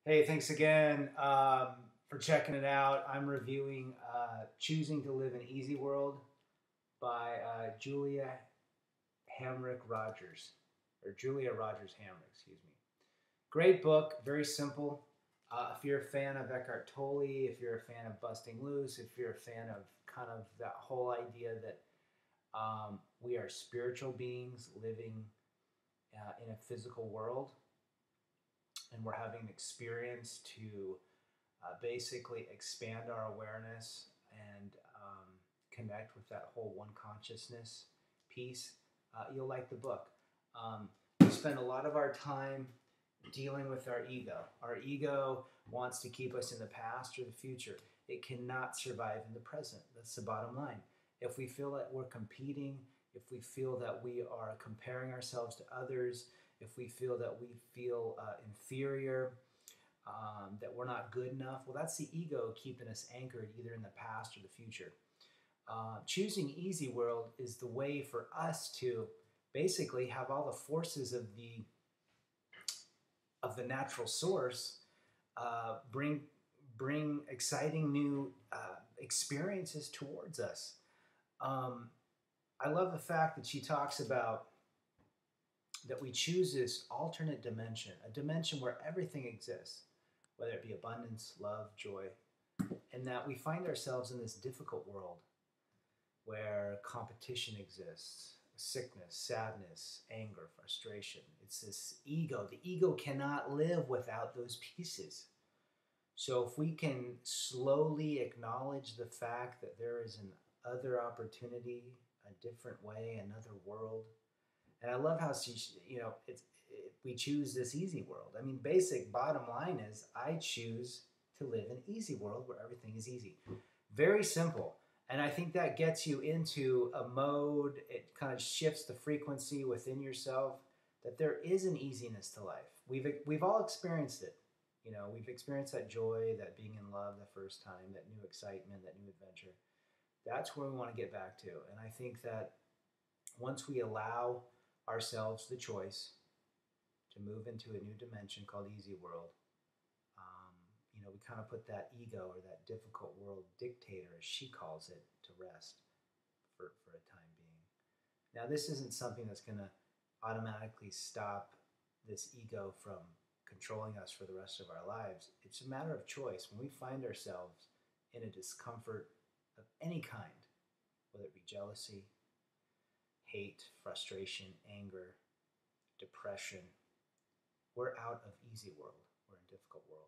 Hey, thanks again for checking it out. I'm reviewing Choosing to Live in Easy World by Julia Rogers Hamrick, excuse me. Great book, very simple. If you're a fan of Eckhart Tolle, if you're a fan of Busting Loose, if you're a fan of kind of that whole idea that we are spiritual beings living in a physical world, and we're having an experience to basically expand our awareness and connect with that whole one consciousness piece, you'll like the book. We spend a lot of our time dealing with our ego. Our ego wants to keep us in the past or the future. It cannot survive in the present. That's the bottom line. If we feel that we're competing, if we feel that we are comparing ourselves to others, if we feel that we feel inferior, that we're not good enough, well, that's the ego keeping us anchored either in the past or the future. Choosing Easy World is the way for us to basically have all the forces of the natural source bring exciting new experiences towards us. I love the fact that she talks about that we choose this alternate dimension, a dimension where everything exists, whether it be abundance, love, joy, and that we find ourselves in this difficult world where competition exists, sickness, sadness, anger, frustration. It's this ego. The ego cannot live without those pieces. So if we can slowly acknowledge the fact that there is an other opportunity, a different way, another world. And I love how we choose this easy world. I mean, basic bottom line is I choose to live in an easy world where everything is easy. Very simple. And I think that gets you into a mode, it kind of shifts the frequency within yourself that there is an easiness to life. We've all experienced it. You know, we've experienced that joy, that being in love the first time, that new excitement, that new adventure. That's where we want to get back to. And I think that once we allow ourselves the choice to move into a new dimension called Easy World, we kind of put that ego or that difficult world dictator, as she calls it, to rest for a time being. Now, this isn't something that's going to automatically stop this ego from controlling us for the rest of our lives. It's a matter of choice. When we find ourselves in a discomfort of any kind, whether it be jealousy, hate, frustration, anger, depression, we're out of easy world. We're in difficult world.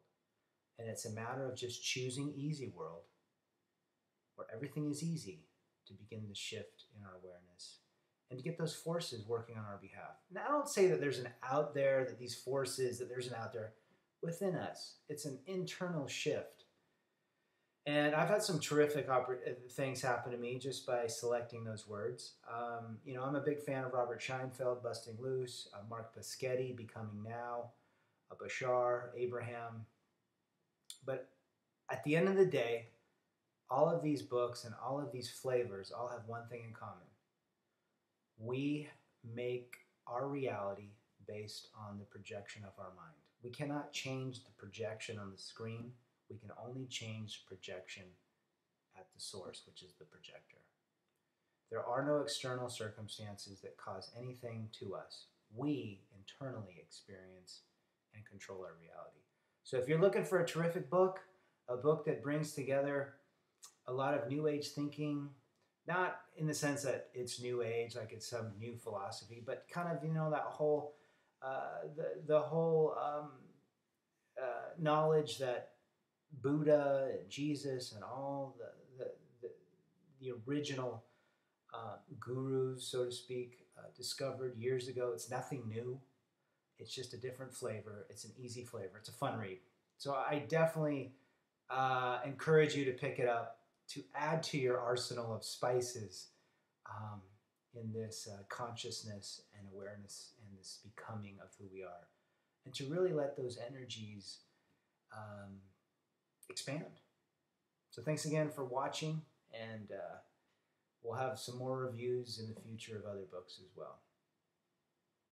And it's a matter of just choosing easy world, where everything is easy, to begin the shift in our awareness and to get those forces working on our behalf. Now, I don't say that there's an out there, that these forces, that there's an out there within us. It's an internal shift. And I've had some terrific things happen to me just by selecting those words. I'm a big fan of Robert Scheinfeld, Busting Loose, Mark Paschetti, Becoming Now, Bashar, Abraham. But at the end of the day, all of these books and all of these flavors all have one thing in common. We make our reality based on the projection of our mind. We cannot change the projection on the screen. We can only change projection at the source, which is the projector. There are no external circumstances that cause anything to us. We internally experience and control our reality. So if you're looking for a terrific book, a book that brings together a lot of New Age thinking, not in the sense that it's New Age, like it's some new philosophy, but kind of, that whole, the whole knowledge that Buddha and Jesus and all the original gurus, so to speak, discovered years ago. It's nothing new. It's just a different flavor. It's an easy flavor. It's a fun read. So I definitely encourage you to pick it up to add to your arsenal of spices in this consciousness and awareness and this becoming of who we are. And to really let those energies expand. So thanks again for watching, and we'll have some more reviews in the future of other books as well.